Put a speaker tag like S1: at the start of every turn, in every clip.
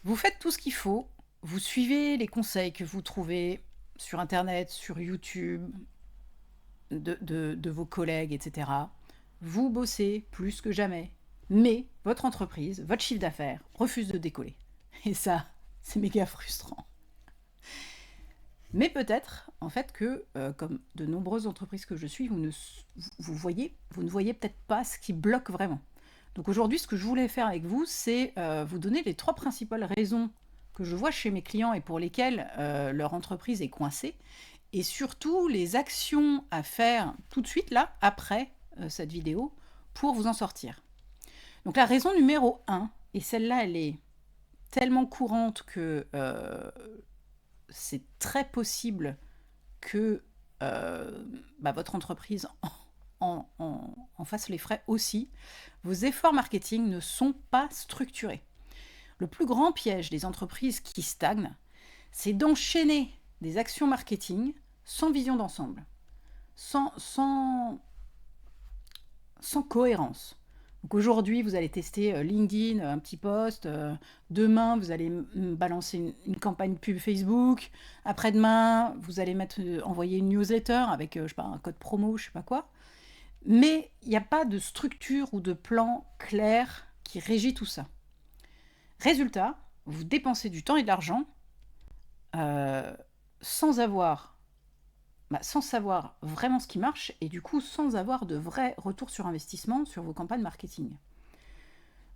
S1: Vous faites tout ce qu'il faut, vous suivez les conseils que vous trouvez sur internet, sur YouTube, de vos collègues, et cetera. Vous bossez plus que jamais, mais votre entreprise, votre chiffre d'affaires refuse de décoller. Et ça, c'est méga frustrant. Mais peut-être, en fait, que comme de nombreuses entreprises que je suis, vous ne voyez peut-être pas ce qui bloque vraiment. Donc aujourd'hui, ce que je voulais faire avec vous, c'est vous donner les 3 principales raisons que je vois chez mes clients et pour lesquelles leur entreprise est coincée, et surtout les actions à faire tout de suite, là, après cette vidéo, pour vous en sortir. Donc la raison numéro 1, et celle-là, elle est tellement courante que c'est très possible que votre entreprise en fasse les frais aussi. Vos efforts marketing ne sont pas structurés. Le plus grand piège des entreprises qui stagnent, c'est d'enchaîner des actions marketing sans vision d'ensemble, sans, sans, sans cohérence. Donc aujourd'hui, vous allez tester LinkedIn, un petit post. Demain, vous allez balancer une campagne pub Facebook. Après-demain, vous allez envoyer une newsletter avec, je sais pas, un code promo, je sais pas quoi. Mais il n'y a pas de structure ou de plan clair qui régit tout ça. Résultat, vous dépensez du temps et de l'argent euh, sans avoir, sans savoir vraiment ce qui marche et du coup sans avoir de vrai retour sur investissement sur vos campagnes marketing.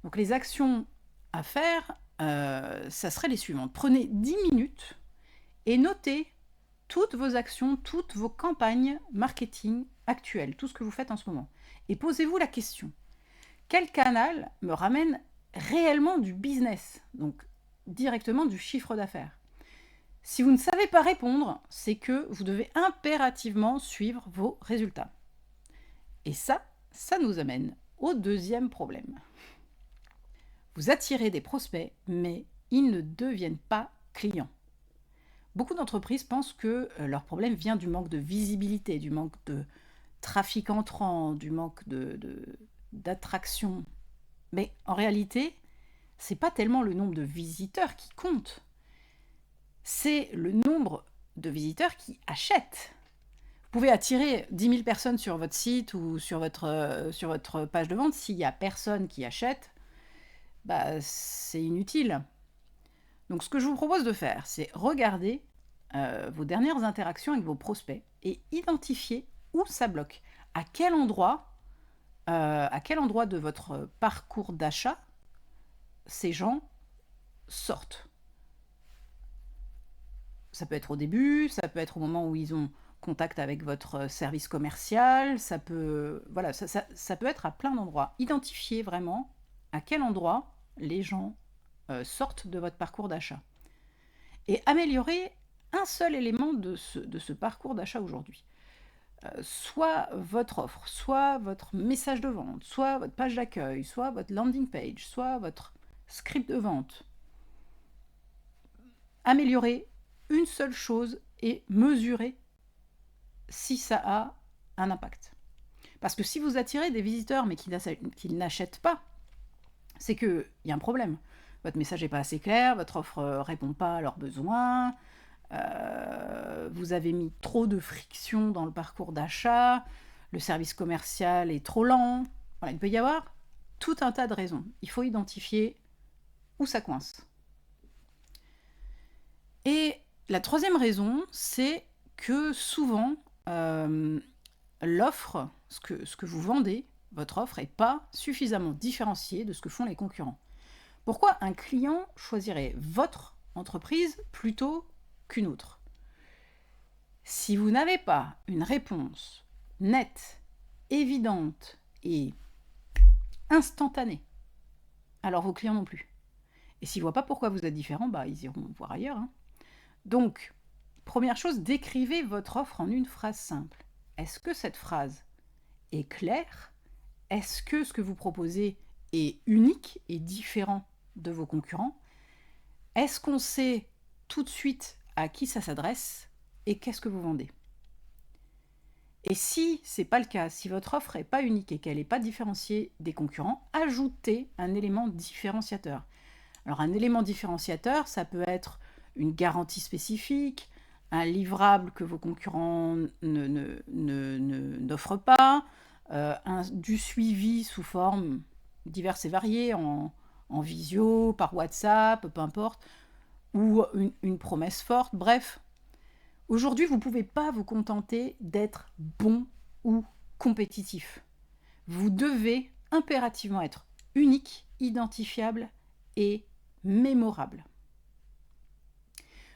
S1: Donc les actions à faire, ça serait les suivantes. Prenez 10 minutes et notez toutes vos actions, toutes vos campagnes marketing actuelles, tout ce que vous faites en ce moment. Et posez-vous la question, quel canal me ramène réellement du business, donc directement du chiffre d'affaires? Si vous ne savez pas répondre, c'est que vous devez impérativement suivre vos résultats. Et ça nous amène au deuxième problème. Vous attirez des prospects, mais ils ne deviennent pas clients. Beaucoup d'entreprises pensent que leur problème vient du manque de visibilité, du manque de trafic entrant, du manque d'attraction. Mais en réalité, c'est pas tellement le nombre de visiteurs qui compte, c'est le nombre de visiteurs qui achètent. Vous pouvez attirer 10 000 personnes sur votre site ou sur votre page de vente. S'il n'y a personne qui achète, c'est inutile. Donc ce que je vous propose de faire, c'est regarder vos dernières interactions avec vos prospects et identifier où ça bloque. À quel endroit de votre parcours d'achat ces gens sortent. Ça peut être au début, ça peut être au moment où ils ont contact avec votre service commercial, ça peut, voilà, ça peut être à plein d'endroits. Identifiez vraiment à quel endroit les gens sortent de votre parcours d'achat. Et améliorez un seul élément de ce parcours d'achat aujourd'hui. Soit votre offre, soit votre message de vente, soit votre page d'accueil, soit votre landing page, soit votre script de vente. Améliorez une seule chose et mesurez si ça a un impact. Parce que si vous attirez des visiteurs mais qui n'achètent pas, c'est qu'il y a un problème. Votre message n'est pas assez clair, votre offre ne répond pas à leurs besoins, vous avez mis trop de friction dans le parcours d'achat, le service commercial est trop lent. Voilà, il peut y avoir tout un tas de raisons. Il faut identifier où ça coince. Et la troisième raison, c'est que souvent, l'offre, ce que vous vendez, votre offre, n'est pas suffisamment différenciée de ce que font les concurrents. Pourquoi un client choisirait votre entreprise plutôt qu'une autre? Si vous n'avez pas une réponse nette, évidente et instantanée, alors vos clients non plus. Et s'ils ne voient pas pourquoi vous êtes différent, ils iront voir ailleurs. Hein. Donc, première chose, décrivez votre offre en une phrase simple. Est-ce que cette phrase est claire? Est-ce que ce que vous proposez est unique et différent de vos concurrents? Est-ce qu'on sait tout de suite à qui ça s'adresse et qu'est-ce que vous vendez? Et si ce n'est pas le cas, si votre offre n'est pas unique et qu'elle n'est pas différenciée des concurrents, ajoutez un élément différenciateur. Alors un élément différenciateur, ça peut être une garantie spécifique, un livrable que vos concurrents n'offrent pas, du suivi sous forme diverses et variées, en visio, par WhatsApp, peu importe, ou une promesse forte, bref. Aujourd'hui, vous ne pouvez pas vous contenter d'être bon ou compétitif. Vous devez impérativement être unique, identifiable et mémorable.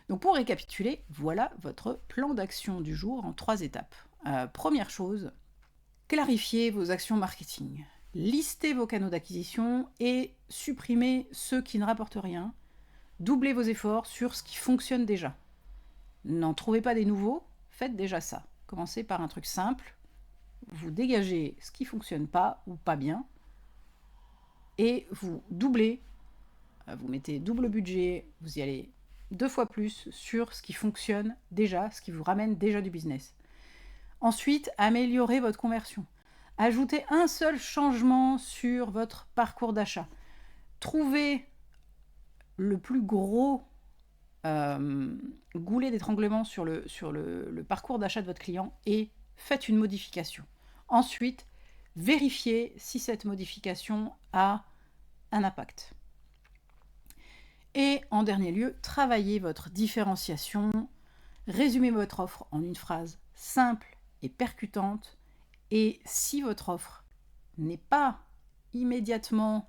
S1: Donc pour récapituler, voilà votre plan d'action du jour en 3 étapes. Première chose, clarifiez vos actions marketing. Listez vos canaux d'acquisition et supprimez ceux qui ne rapportent rien. Doublez vos efforts sur ce qui fonctionne déjà. N'en trouvez pas des nouveaux, faites déjà ça. Commencez par un truc simple, vous dégagez ce qui ne fonctionne pas ou pas bien, et vous doublez, vous mettez double budget, vous y allez 2 fois plus sur ce qui fonctionne déjà, ce qui vous ramène déjà du business. Ensuite, améliorez votre conversion. Ajoutez un seul changement sur votre parcours d'achat. Trouvez le plus gros goulet d'étranglement sur le parcours d'achat de votre client et faites une modification. Ensuite, vérifiez si cette modification a un impact. Et en dernier lieu, travaillez votre différenciation, résumez votre offre en une phrase simple et percutante, et si votre offre n'est pas immédiatement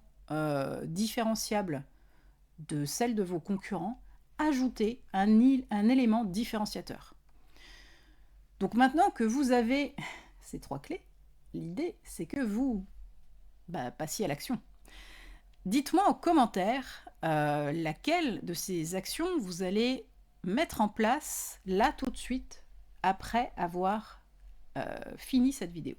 S1: différenciable de celle de vos concurrents, ajoutez un élément différenciateur. Donc maintenant que vous avez ces 3 clés, l'idée c'est que vous passiez à l'action. Dites-moi en commentaire laquelle de ces actions vous allez mettre en place là tout de suite après avoir fini cette vidéo.